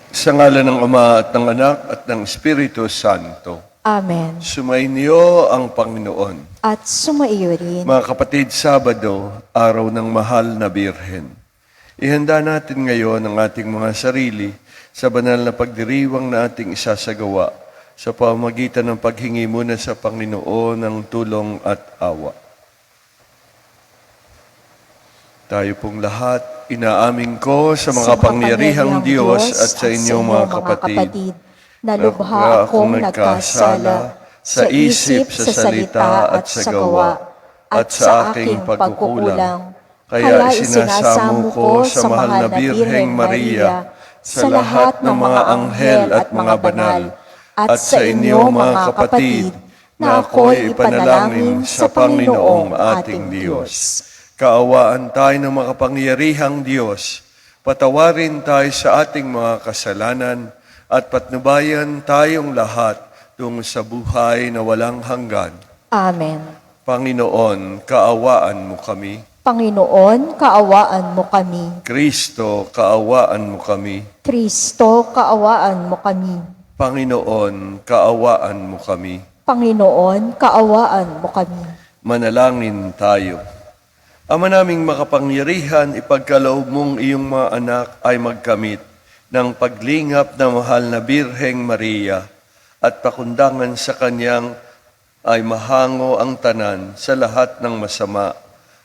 Sa ngalan ng Ama at ng Anak at ng Espiritu Santo. Amen. Sumainyo ang Panginoon. At sumaiyo rin. Mga kapatid, Sabado, araw ng mahal na Birhen. Ihanda natin ngayon ang ating mga sarili sa banal na pagdiriwang na ating isasagawa sa pamamagitan ng paghingi muna sa Panginoon ng tulong at awa. Tayo pong lahat, inaamin ko sa mga pangyarihang Diyos at sa inyong mga kapatid, na lubha akong nagkasala sa isip, sa salita at sa gawa, at sa aking pagkukulang. Kaya isinasamo ko sa mahal na Birheng Maria, sa lahat ng mga anghel at mga banal, at sa inyo mga kapatid, na ako'y ipanalangin sa Panginoong ating Diyos. Kaawaan tayo ng makapangyarihang Diyos, patawarin tayo sa ating mga kasalanan, at patnubayan tayong lahat tungo sa buhay na walang hanggan. Amen. Panginoon, kaawaan mo kami. Panginoon, kaawaan mo kami. Kristo, kaawaan mo kami. Kristo, kaawaan mo kami. Panginoon, kaawaan mo kami. Panginoon, kaawaan mo kami. Manalangin tayo. Ama naming makapangyarihan, ipagkaloob mong iyong mga anak ay magkamit ng paglingap na mahal na Birheng Maria at pakundangan sa kanyang ay mahango ang tanan sa lahat ng masama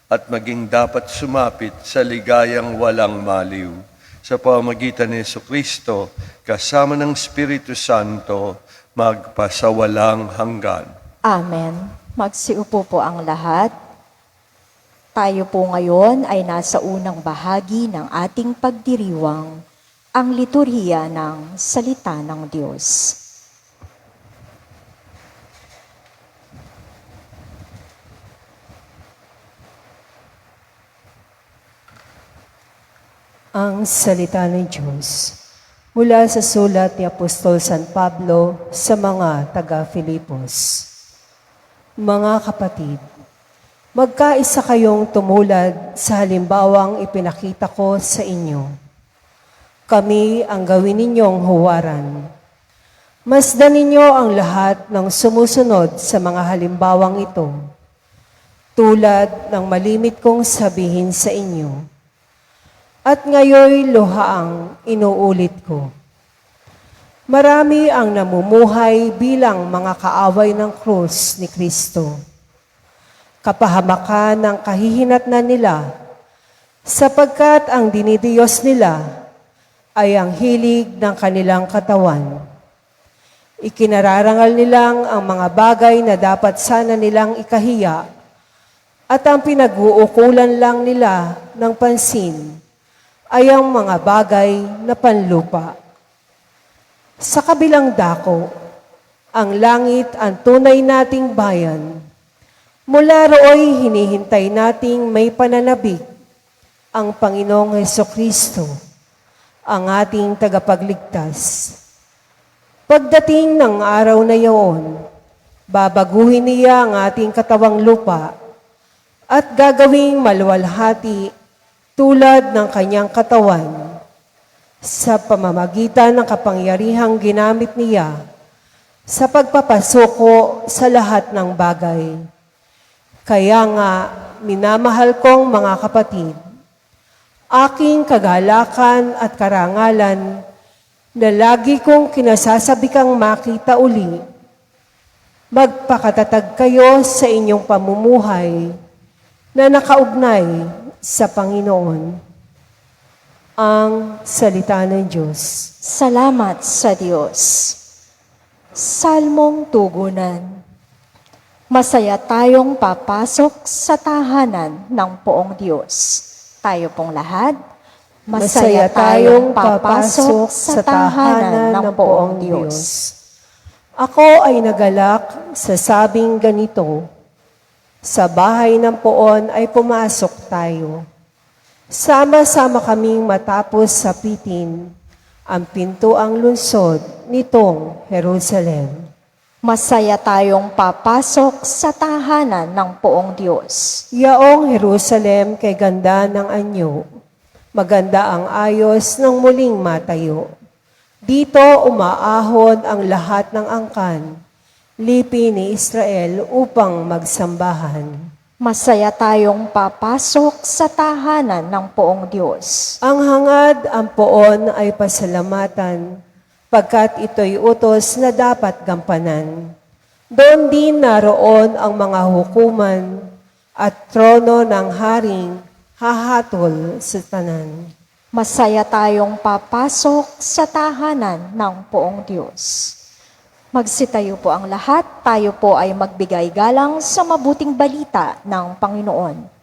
at maging dapat sumapit sa ligayang walang maliw. Sa pamamagitan ni Jesucristo, kasama ng Espiritu Santo, magpasawalang hanggan. Amen. Magsiupo po ang lahat. Tayo po ngayon ay nasa unang bahagi ng ating pagdiriwang, ang liturhiya ng Salita ng Diyos. Ang Salita ng Diyos mula sa sulat ni Apostol San Pablo sa mga taga-Filipos. Mga kapatid, magkaisa kayong tumulad sa halimbawang ipinakita ko sa inyo. Kami ang gawin ninyong huwaran. Masdan ninyo ang lahat ng sumusunod sa mga halimbawang ito, tulad ng malimit kong sabihin sa inyo. At ngayoy luhaang inuulit ko. Marami ang namumuhay bilang mga kaaway ng krus ni Kristo. Kapahamakan ng kahihinatnan nila, sapagkat ang dinidiyos nila ay ang hilig ng kanilang katawan. Ikinararangal nilang ang mga bagay na dapat sana nilang ikahiya, at ang pinag-uukulan lang nila ng pansin ay ang mga bagay na panlupa. Sa kabilang dako, ang langit ang tunay nating bayan. Mula rooy hinihintay nating may pananabik ang Panginoong Hesukristo, ang ating tagapagligtas. Pagdating ng araw na iyon, babaguhin niya ang ating katawang lupa at gagawing maluwalhati tulad ng kanyang katawan sa pamamagitan ng kapangyarihang ginamit niya sa pagpapasuko sa lahat ng bagay. Kaya nga, minamahal kong mga kapatid, aking kagalakan at karangalan na lagi kong kinasasabikang makita uli, magpakatatag kayo sa inyong pamumuhay na nakaugnay sa Panginoon. Ang Salita ng Diyos. Salamat sa Diyos. Salmong Tugunan. Masaya tayong papasok sa tahanan ng poong Diyos. Tayo pong lahat, masaya tayong papasok sa tahanan ng poong Diyos. Ako ay nagalak sa sabing ganito, sa bahay ng poon ay pumasok tayo. Sama-sama kaming matapos sapitin ang pintuang lungsod nitong Jerusalem. Masaya tayong papasok sa tahanan ng poong Diyos. Yaong Jerusalem kay ganda ng anyo, maganda ang ayos ng muling matayo. Dito umaahon ang lahat ng angkan, lipi ni Israel upang magsambahan. Masaya tayong papasok sa tahanan ng poong Diyos. Ang hangad, ang poon ay pasalamatan, pagkat ito'y utos na dapat gampanan. Doon din naroon ang mga hukuman at trono ng haring hahatol sa tanan. Masaya tayong papasok sa tahanan ng poong Diyos. Magsitayo po ang lahat, tayo po ay magbigay galang sa mabuting balita ng Panginoon.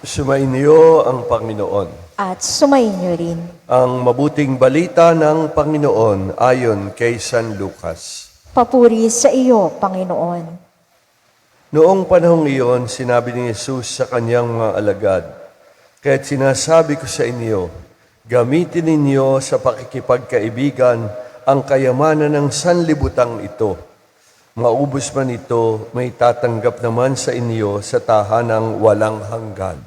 Sumainyo ang Panginoon. At sumainyo rin. Ang mabuting balita ng Panginoon ayon kay San Lucas. Papuri sa iyo, Panginoon. Noong panahong iyon, sinabi ni Jesus sa kanyang mga alagad, "Kaya't sinasabi ko sa inyo, gamitin ninyo sa pakikipagkaibigan ang kayamanan ng sanlibutang ito. Maubos man ito, may tatanggap naman sa inyo sa tahanang walang hanggan.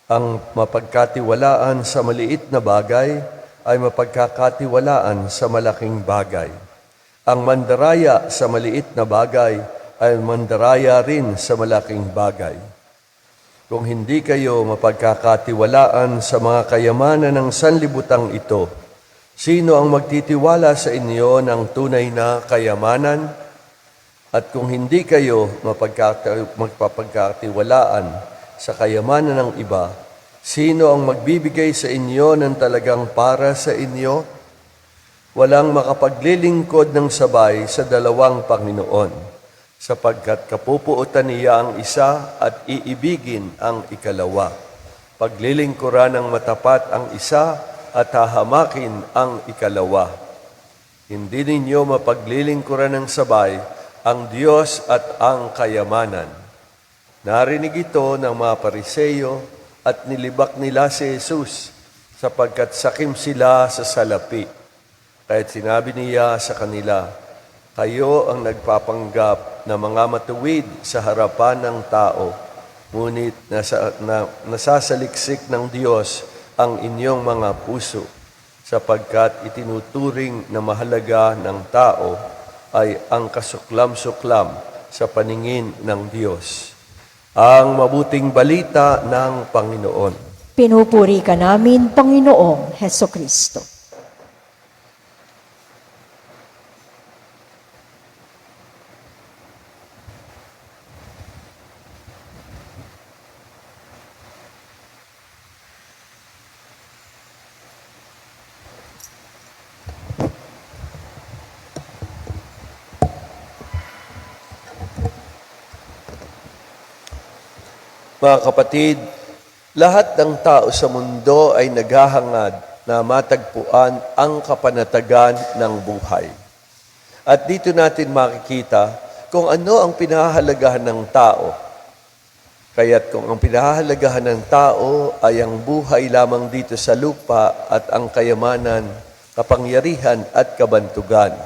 Ang mapagkatiwalaan sa maliit na bagay ay mapagkakatiwalaan sa malaking bagay. Ang mandaraya sa maliit na bagay ay mandaraya rin sa malaking bagay. Kung hindi kayo mapagkakatiwalaan sa mga kayamanan ng sanlibutang ito, sino ang magtitiwala sa inyo ng tunay na kayamanan? At kung hindi kayo magpapagkatiwalaan sa kayamanan ng iba, sino ang magbibigay sa inyo ng talagang para sa inyo? Walang makapaglilingkod ng sabay sa dalawang Panginoon, sapagkat kapupuutan niya ang isa at iibigin ang ikalawa. Paglilingkuran ng matapat ang isa at hahamakin ang ikalawa. Hindi ninyo mapaglilingkuran ng sabay ang Diyos at ang kayamanan." Narinig ito ng mga Pariseyo at nilibak nila si Jesus sapagkat sakim sila sa salapi. Kaya't sinabi niya sa kanila, "Kayo ang nagpapanggap na mga matuwid sa harapan ng tao, ngunit nasasaliksik ng Diyos ang inyong mga puso, sapagkat itinuturing na mahalaga ng tao ay ang kasuklam-suklam sa paningin ng Diyos." Ang mabuting balita ng Panginoon. Pinupuri ka namin, Panginoong Hesukristo. Mga kapatid, lahat ng tao sa mundo ay naghahangad na matagpuan ang kapanatagan ng buhay. At dito natin makikita kung ano ang pinahahalagahan ng tao. Kaya't kung ang pinahahalagahan ng tao ay ang buhay lamang dito sa lupa at ang kayamanan, kapangyarihan at kabantugan,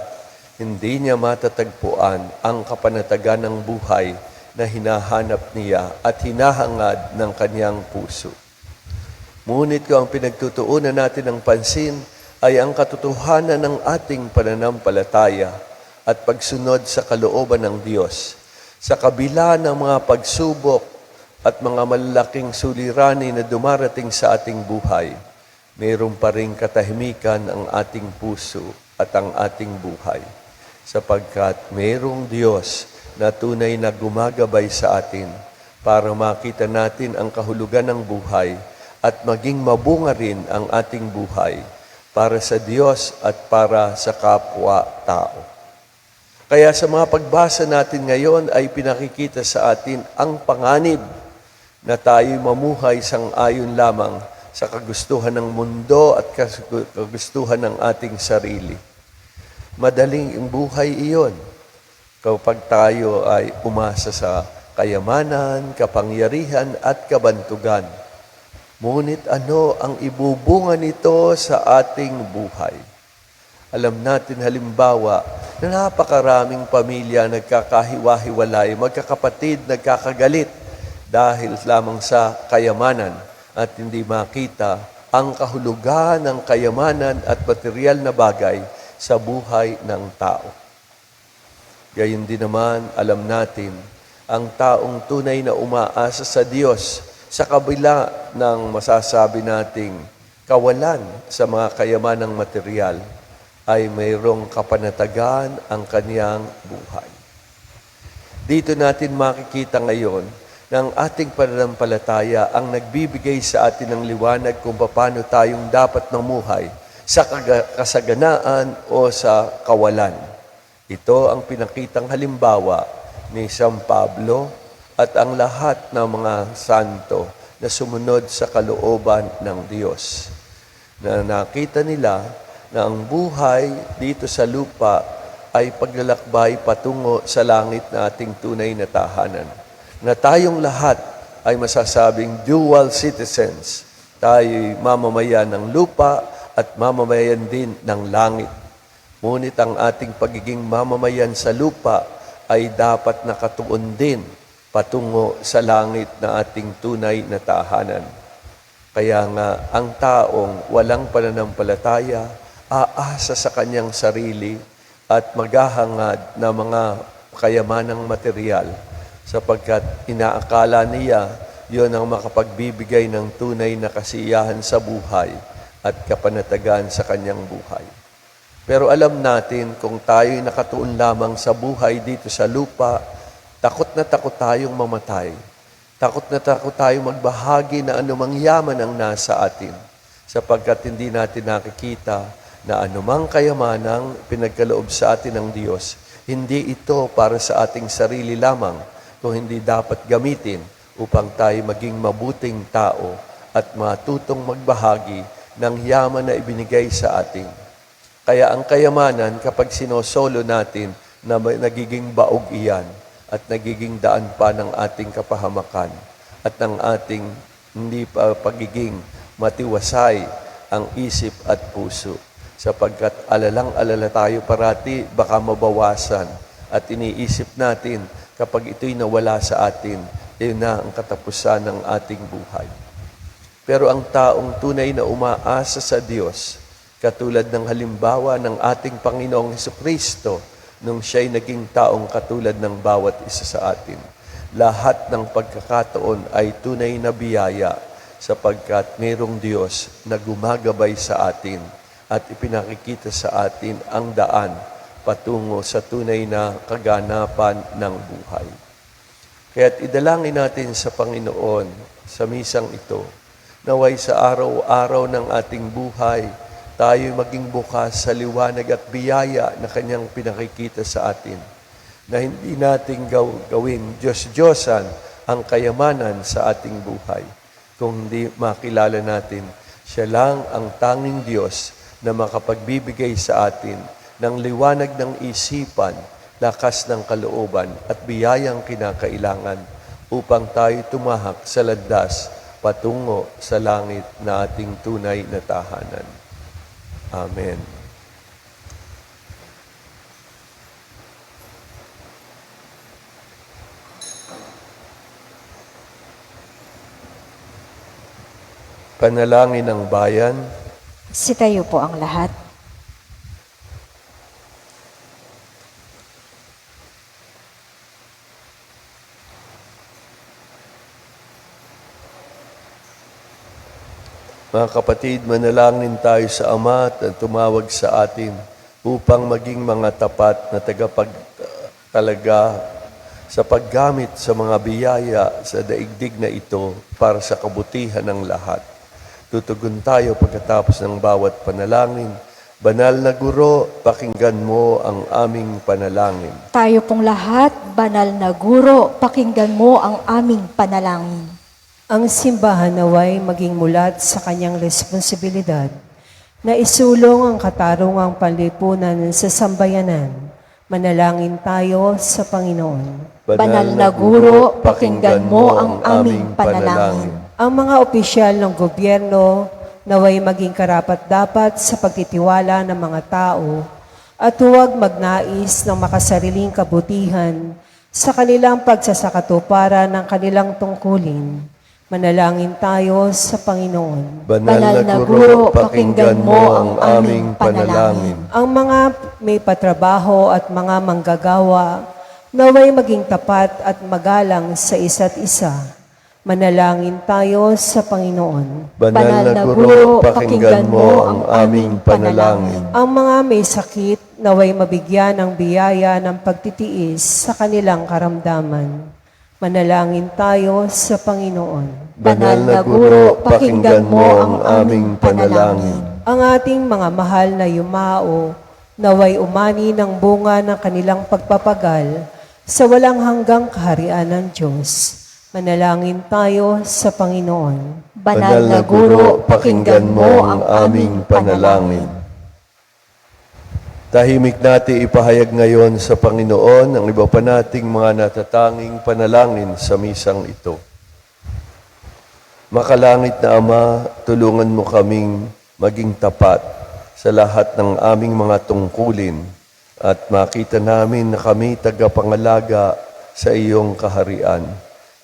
hindi niya matatagpuan ang kapanatagan ng buhay na hinahanap niya at hinahangad ng kanyang puso. Ngunit kung ang pinagtutuunan natin ng pansin ay ang katotohanan ng ating pananampalataya at pagsunod sa kalooban ng Diyos, sa kabila ng mga pagsubok at mga malalaking suliranin na dumarating sa ating buhay, mayroon pa ring katahimikan ang ating puso at ang ating buhay, sapagkat mayroong Diyos na tunay na gumagabay sa atin para makita natin ang kahulugan ng buhay at maging mabunga rin ang ating buhay para sa Diyos at para sa kapwa-tao. Kaya sa mga pagbasa natin ngayon ay pinakikita sa atin ang panganib na tayo'y mamuhay sang-ayon lamang sa kagustuhan ng mundo at kagustuhan ng ating sarili. Madaling buhay iyon kapag tayo ay umasa sa kayamanan, kapangyarihan at kabantugan. Ngunit ano ang ibubunga nito sa ating buhay? Alam natin halimbawa na napakaraming pamilya nagkakahiwa-hiwalay, magkakapatid nagkakagalit dahil lamang sa kayamanan at hindi makita ang kahulugan ng kayamanan at material na bagay sa buhay ng tao. Gayon din naman, alam natin, ang taong tunay na umaasa sa Diyos sa kabila ng masasabi nating kawalan sa mga kayamanang material, ay mayroong kapanatagan ang kaniyang buhay. Dito natin makikita ngayon ng ating pananampalataya ang nagbibigay sa atin ng liwanag kung paano tayong dapat mamuhay sa kasaganaan o sa kawalan. Ito ang pinakitang halimbawa ni San Pablo at ang lahat ng mga santo na sumunod sa kalooban ng Diyos. Na nakita nila na ang buhay dito sa lupa ay paglalakbay patungo sa langit na ating tunay na tahanan. Na tayong lahat ay masasabing dual citizens. Tayo'y mamamayan ng lupa at mamamayan din ng langit. Ngunit ang ating pagiging mamamayan sa lupa ay dapat nakatuon din patungo sa langit na ating tunay na tahanan. Kaya nga, ang taong walang pananampalataya, aasa sa kanyang sarili at maghahangad na mga kayamanang material sapagkat inaakala niya yon ang makapagbibigay ng tunay na kasiyahan sa buhay at kapanatagan sa kanyang buhay. Pero alam natin kung tayo'y nakatuon lamang sa buhay dito sa lupa, takot na takot tayong mamatay. Takot na takot tayong magbahagi na anumang yaman ang nasa atin sapagkat hindi natin nakikita na anumang kayamanang pinagkaloob sa atin ng Diyos, hindi ito para sa ating sarili lamang, kung hindi dapat gamitin upang tayo maging mabuting tao at matutong magbahagi ng yaman na ibinigay sa atin. Kaya ang kayamanan, kapag sinosolo natin, na nagiging baog iyan at nagiging daan pa ng ating kapahamakan at ng ating hindi pa pagiging matiwasay ang isip at puso. Sapagkat alalang-alala tayo parati, baka mabawasan at iniisip natin kapag ito'y nawala sa atin, yun na ang katapusan ng ating buhay. Pero ang taong tunay na umaasa sa Diyos, katulad ng halimbawa ng ating Panginoong Hesukristo, nung siya'y naging taong katulad ng bawat isa sa atin, lahat ng pagkakataon ay tunay na biyaya sapagkat mayroong Diyos na gumagabay sa atin at ipinakikita sa atin ang daan patungo sa tunay na kaganapan ng buhay. Kaya't idalangin natin sa Panginoon sa misang ito, naway sa araw-araw ng ating buhay, tayo'y maging bukas sa liwanag at biyaya na Kanyang pinakikita sa atin, na hindi natin gawin Diyos-Diyosan ang kayamanan sa ating buhay, kung hindi makilala natin siya lang ang tanging Diyos na makapagbibigay sa atin ng liwanag ng isipan, lakas ng kalooban at biyayang kinakailangan upang tayo tumahak sa landas patungo sa langit na ating tunay na tahanan. Amen. Panalangin ng bayan. Sitayo po ang lahat. Mga kapatid, manalangin tayo sa Ama at tumawag sa atin upang maging mga tapat na tagapagtalaga sa paggamit sa mga biyaya sa daigdig na ito para sa kabutihan ng lahat. Tutugon tayo pagkatapos ng bawat panalangin. Banal na Guro, pakinggan mo ang aming panalangin. Tayo pong lahat, banal na guro, pakinggan mo ang aming panalangin. Ang simbahan naway maging mulat sa kanyang responsibilidad na isulong ang katarungang panlipunan sa sambayanan. Manalangin tayo sa Panginoon. Banal na Guro, pakinggan mo ang aming panalangin. Ang mga opisyal ng gobyerno naway maging karapat-dapat sa pagtitiwala ng mga tao at huwag magnais ng makasariling kabutihan sa kanilang pagsasakatuparan ng kanilang tungkulin. Manalangin tayo sa Panginoon. Banal na Guro, pakinggan mo ang aming panalangin. Ang mga may patrabaho at mga manggagawa naway maging tapat at magalang sa isa't isa. Manalangin tayo sa Panginoon. Banal na Guro, pakinggan mo ang aming panalangin. Ang mga may sakit naway mabigyan ng biyaya ng pagtitiis sa kanilang karamdaman. Manalangin tayo sa Panginoon. Banal na Guro, pakinggan mo ang aming panalangin. Ang ating mga mahal na yumao naway umani ng bunga ng kanilang pagpapagal sa walang hanggang kaharian ng Diyos. Manalangin tayo sa Panginoon. Banal na Guro, pakinggan mo ang aming panalangin. Tahimik natin ipahayag ngayon sa Panginoon ang iba pa nating mga natatanging panalangin sa misang ito. Makalangit na Ama, tulungan mo kaming maging tapat sa lahat ng aming mga tungkulin at makita namin na kami tagapangalaga sa iyong kaharian.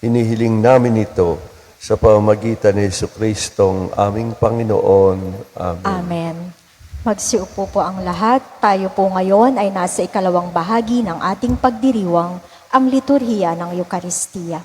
Hinihiling namin ito sa pamamagitan ni Jesucristong aming Panginoon. Amen. Amen. Magsiupo po ang lahat. Tayo po ngayon ay nasa ikalawang bahagi ng ating pagdiriwang, ang liturhiya ng Eukaristiya.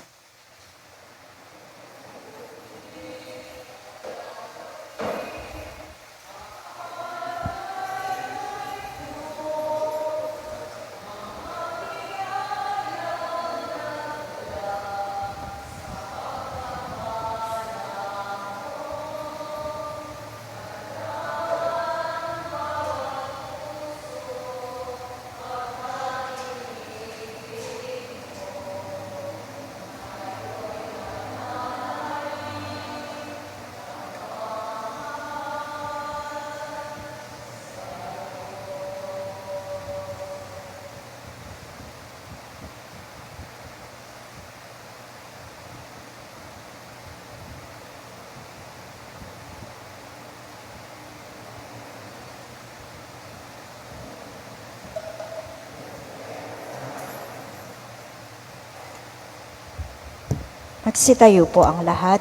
Nagsitayo po ang lahat.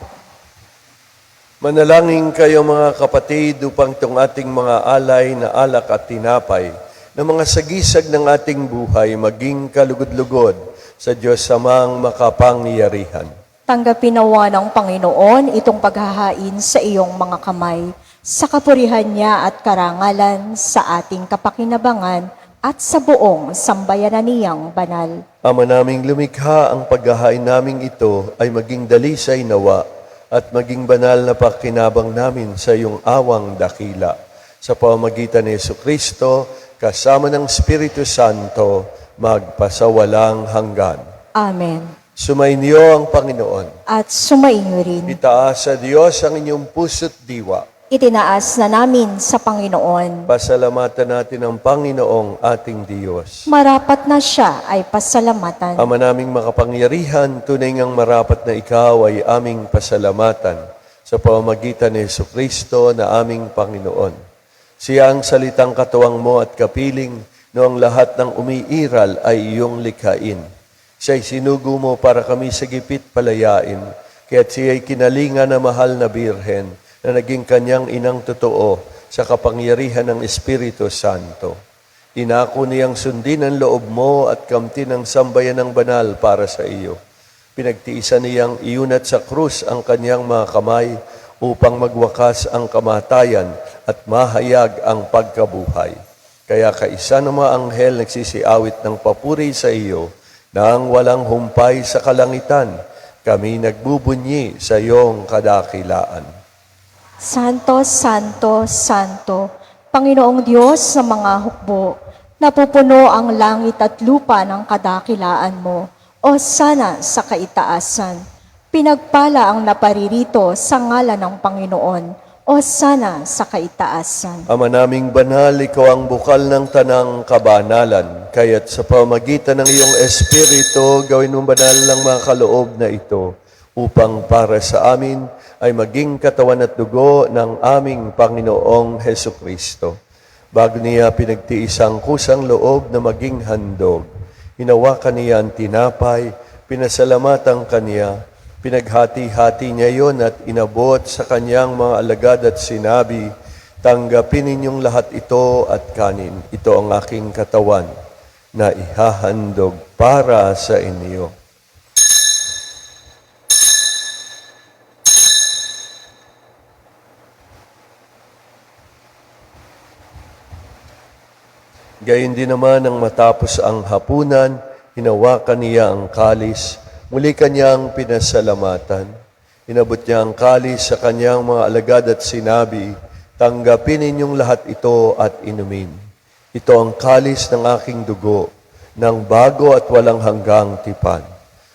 Manalangin kayo mga kapatid upang itong ating mga alay na alak at tinapay na mga sagisag ng ating buhay maging kalugod-lugod sa Diyos Amang makapangyarihan. Tanggapin nawa ng Panginoon itong paghahain sa iyong mga kamay, sa kapurihan niya at karangalan sa ating kapakinabangan at sa buong sambayanan niyang banal. Ama naming lumikha, ang paghahain naming ito ay maging dalisay nawa at maging banal na pakinabang namin sa iyong awang dakila. Sa pamamagitan ni Jesucristo, kasama ng Espiritu Santo, magpasawalang hanggan. Amen. Sumainyo ang Panginoon. At sumainyo rin. Itaas sa Diyos ang inyong puso't diwa. Itinaas na namin sa Panginoon. Pasalamatan natin ang Panginoong ating Diyos. Marapat na siya ay pasalamatan. Ama naming makapangyarihan, tunay ngang marapat na ikaw ay aming pasalamatan sa pamamagitan ni Jesucristo na aming Panginoon. Siya ang salitang katuwang mo at kapiling noong lahat ng umiiral ay iyong likhain. Siya'y sinugo mo para kami sa gipit palayain, kaya't siya'y kinalinga na mahal na birhen na naging kanyang inang totoo sa kapangyarihan ng Espiritu Santo. Inako niyang sundin ang loob mo at kamtin ang sambayan ng banal para sa iyo. Pinagtiisan niyang iunat sa krus ang kanyang mga kamay upang magwakas ang kamatayan at mahayag ang pagkabuhay. Kaya kaisa ng mga anghel nagsisiawit ng papuri sa iyo, nang walang humpay sa kalangitan, kami nagbubunyi sa iyong kadakilaan. Santo, Santo, Santo, Panginoong Diyos sa mga hukbo, napupuno ang langit at lupa ng kadakilaan mo, o sana sa kaitaasan. Pinagpala ang naparirito sa ngalan ng Panginoon, o sana sa kaitaasan. Ama naming banal, ikaw ang bukal ng tanang kabanalan. Kaya't sa pamagitan ng iyong Espiritu, gawin mong banal ng mga kaloob na ito upang para sa amin ay maging katawan at dugo ng aming Panginoong Heso Kristo. Bago niya pinagtiis ang kusang loob na maging handog, hinawakan niya ang tinapay, pinasalamatan kaniya, pinaghati-hati niya yon at inabot sa kanyang mga alagad at sinabi, "Tanggapin ninyong lahat ito at kanin. Ito ang aking katawan na ihahandog para sa inyo." Gayun din naman ang matapos ang hapunan, hinawakan niya ang kalis, muli kanyang pinasalamatan. Inabot niya ang kalis sa kanyang mga alagad at sinabi, "Tanggapin ninyong lahat ito at inumin. Ito ang kalis ng aking dugo, ng bago at walang hanggang tipan.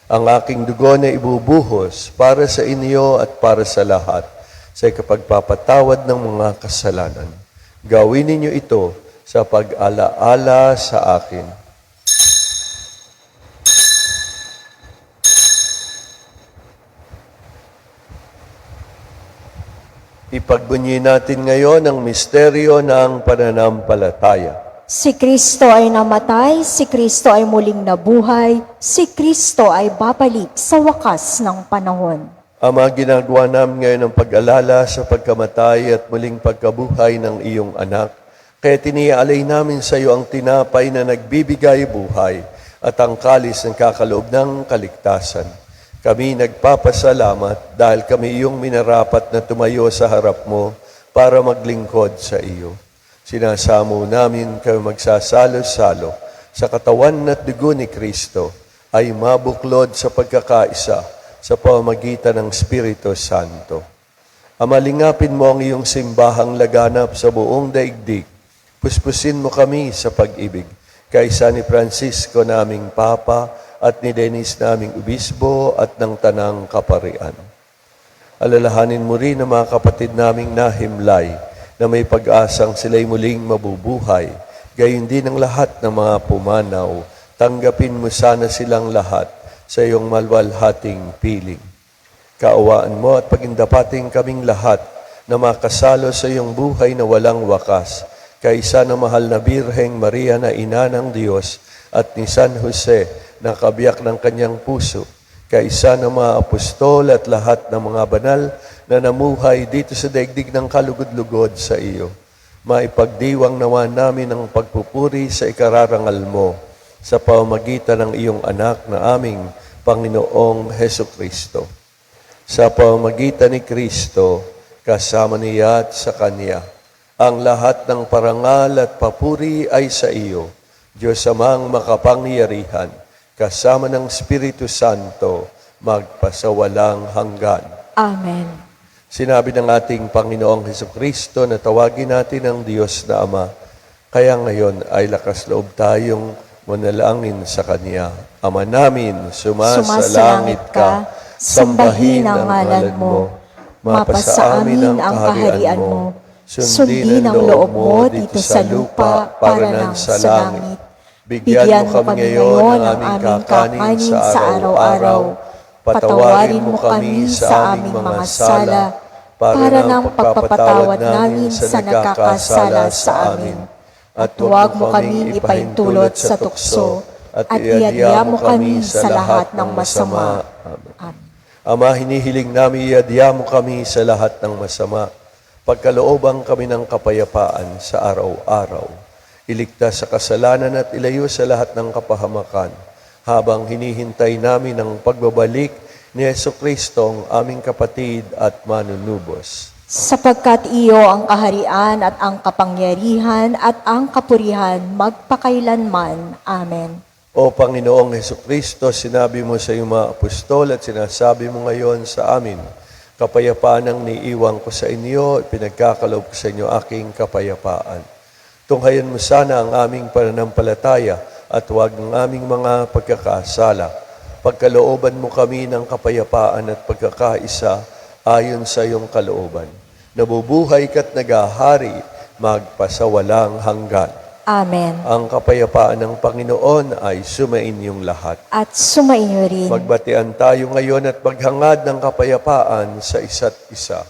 Ang aking dugo na ibubuhos para sa inyo at para sa lahat, sa ikapagpapatawad ng mga kasalanan. Gawin ninyo ito sa pag-alaala sa akin." Ipagbunyi natin ngayon ang misteryo ng pananampalataya. Si Kristo ay namatay, si Kristo ay muling nabuhay, si Kristo ay babalik sa wakas ng panahon. Ama, ginagawa namin ngayon ang pag-alala sa pagkamatay at muling pagkabuhay ng iyong anak. Kaya tiniaalay namin sa iyo ang tinapay na nagbibigay buhay at ang kalis ng kakaloob ng kaligtasan. Kami nagpapasalamat dahil kami iyong minarapat na tumayo sa harap mo para maglingkod sa iyo. Sinasamo namin kami magsasalo-salo sa katawan at dugo ni Kristo ay mabuklod sa pagkakaisa sa pamamagitan ng Espiritu Santo. Ama, lingapin mo ang iyong simbahang laganap sa buong daigdig. Puspusin mo kami sa pag-ibig. Kaisa ni Francisco naming Papa at ni Dennis naming Obispo at ng Tanang Kaparian. Alalahanin mo rin ang mga kapatid naming nahimlay na may pag-asang sila'y muling mabubuhay. Gayon din ang lahat ng mga pumanaw. Tanggapin mo sana silang lahat sa iyong malwalhating piling. Kaawaan mo at pagindapating kaming lahat na makasalo sa iyong buhay na walang wakas. Kaisa ng mahal na Birheng Maria na Ina ng Diyos at ni San Jose na kabiyak ng kanyang puso, kaisa ng mga apostol at lahat ng mga banal na namuhay dito sa daigdig ng kalugod-lugod sa iyo. Maipagdiwang nawa namin ang pagpupuri sa ikararangal mo sa pamamagitan ng iyong anak na aming Panginoong Heso Kristo. Sa pamamagitan ni Kristo, kasama niya at sa Kanya, ang lahat ng parangal at papuri ay sa iyo, Diyos amang makapangyarihan, kasama ng Espiritu Santo, magpasawalang hanggan. Amen. Sinabi ng ating Panginoong Hesukristo na tawagin natin ang Diyos na Ama. Kaya ngayon ay lakas loob tayong manalangin sa Kanya. Ama namin, sumasalangit ka, sambahin ang ngalan mo, mapasa amin ang kaharian mo, sundin ang loob mo dito sa lupa para nang sa langit. Bigyan mo kami ngayon ng aming kakanin sa araw-araw. Patawarin mo kami sa aming mga sala para nang pagpapatawad namin sa nagkakasala sa amin. At huwag mo kami ipahintulot sa tukso at iadya mo kami sa lahat ng masama. Amen. Ama, hinihiling namin iadya mo kami sa lahat ng masama. Pagkalooban kami ng kapayapaan sa araw-araw. Iligtas sa kasalanan at ilayo sa lahat ng kapahamakan habang hinihintay namin ang pagbabalik ni Jesucristo, ang aming kapatid at manunubos. Sapagkat iyo ang kaharian at ang kapangyarihan at ang kapurihan magpakailanman. Amen. O Panginoong Jesucristo, sinabi mo sa iyong mga apostol at sinasabi mo ngayon sa amin, kapayapaan ang niiwan ko sa inyo, pinagkakaloob ko sa inyo aking kapayapaan. Tunghayan mo sana ang aming pananampalataya at huwag ng aming mga pagkakasala. pagkalooban mo kami ng kapayapaan at pagkakaisa ayon sa iyong kalooban. Nabubuhay ka't nagahari, magpasawalang hanggan. Amen. Ang kapayapaan ng Panginoon ay sumainyong lahat. At sumainyo rin. Magbatian tayo ngayon at maghangad ng kapayapaan sa isa't isa.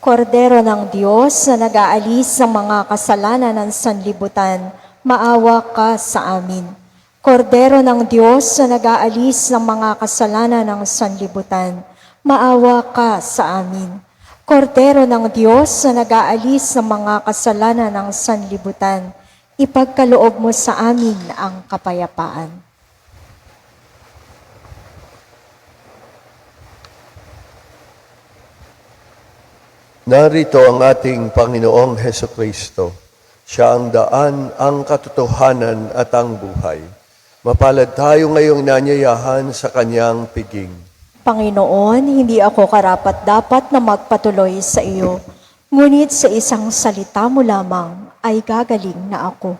Kordero ng Diyos na nag-aalis ng mga kasalanan ng sanlibutan, maawa ka sa amin. Kordero ng Diyos na nag-aalis ng mga kasalanan ng sanlibutan, maawa ka sa amin. Kordero ng Diyos na nag-aalis ng mga kasalanan ng sanlibutan, ipagkaloob mo sa amin ang kapayapaan. Narito ang ating Panginoong Heso Kristo. Siya ang daan, ang katotohanan at ang buhay. Mapalad tayo ngayong nanyayahan sa kanyang piging. Panginoon, hindi ako karapat-dapat na magpatuloy sa iyo, ngunit sa isang salita mo lamang ay gagaling na ako.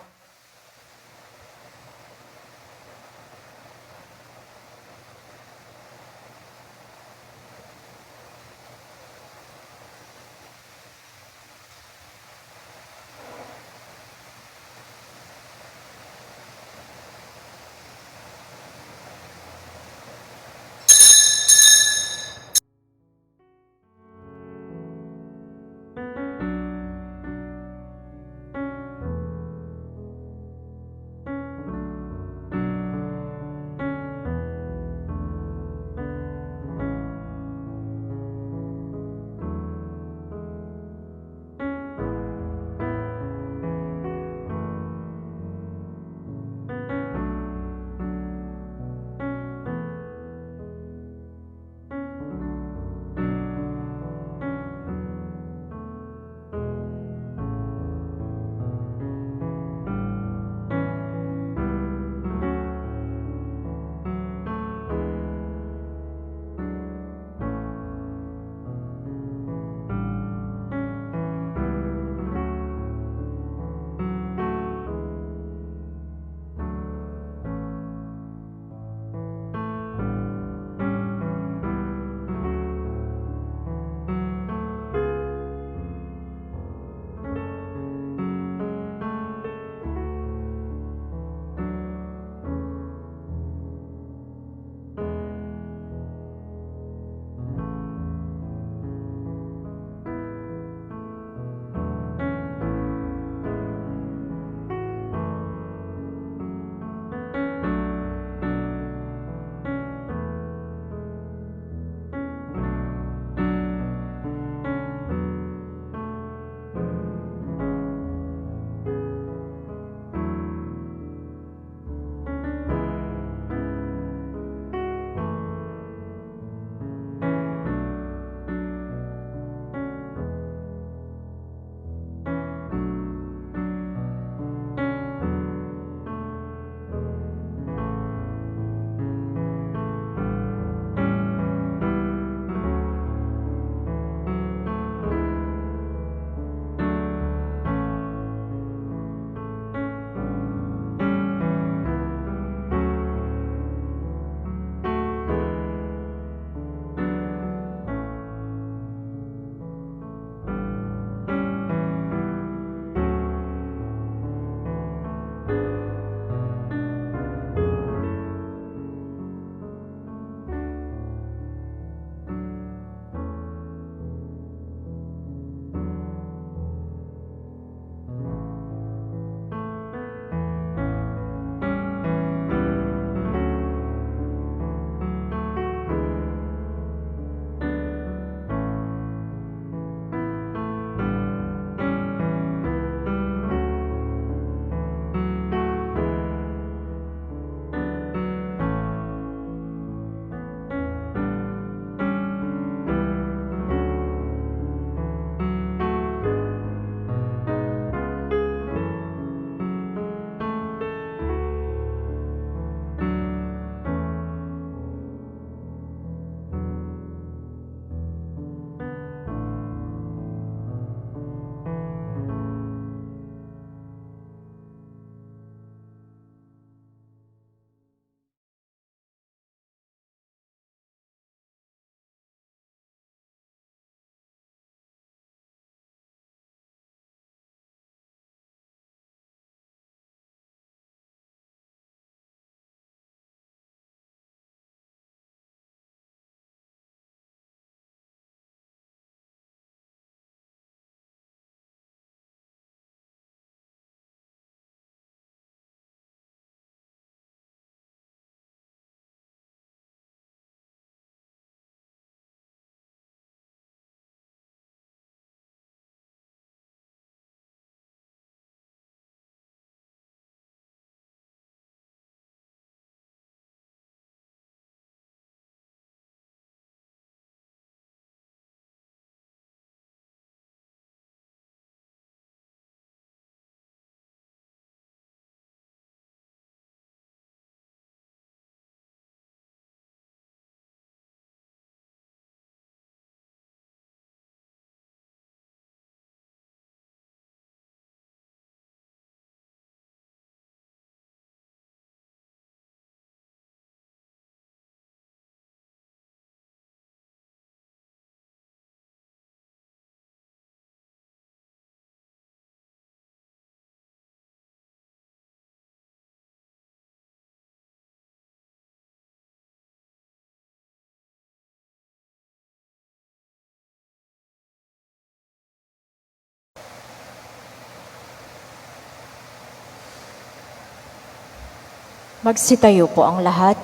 Magsitayo po ang lahat.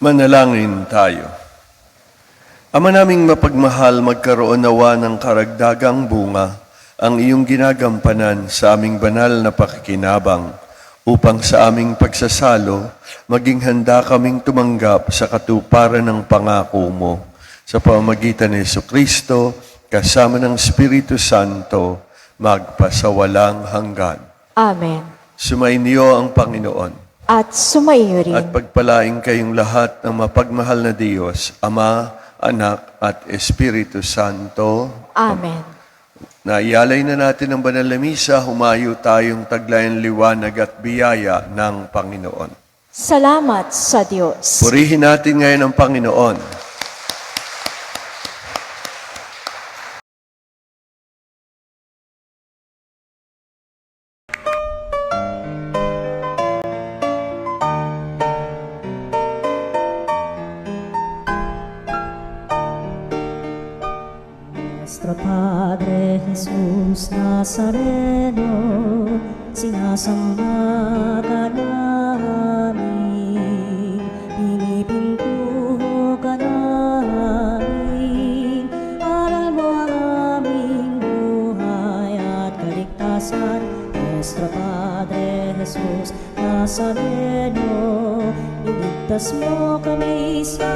Manalangin tayo. Ama naming mapagmahal, magkaroon nawa ng karagdagang bunga ang iyong ginagampanan sa aming banal na pakikinabang upang sa aming pagsasalo maging handa kaming tumanggap sa katuparan ng pangako mo sa pamamagitan ni Jesucristo kasama ng Espiritu Santo magpasawalang hanggan. Amen. Sumainyo ang Panginoon. At sumaiyo rin. At pagpalain kayong lahat ng mapagmahal na Diyos, Ama, Anak, at Espiritu Santo. Amen. Naialay na natin ang banal na misa, humayo tayong taglayan liwanag at biyaya ng Panginoon. Salamat sa Diyos. Purihin natin ngayon ang Panginoon. Nuestro Padre Jesús Nazareno, sinasamba ka namin, pinipintuho ka namin, aral mo ang aming buhay at kaligtasan. Nuestro Padre Jesús Nazareno, iligtas mo kami sa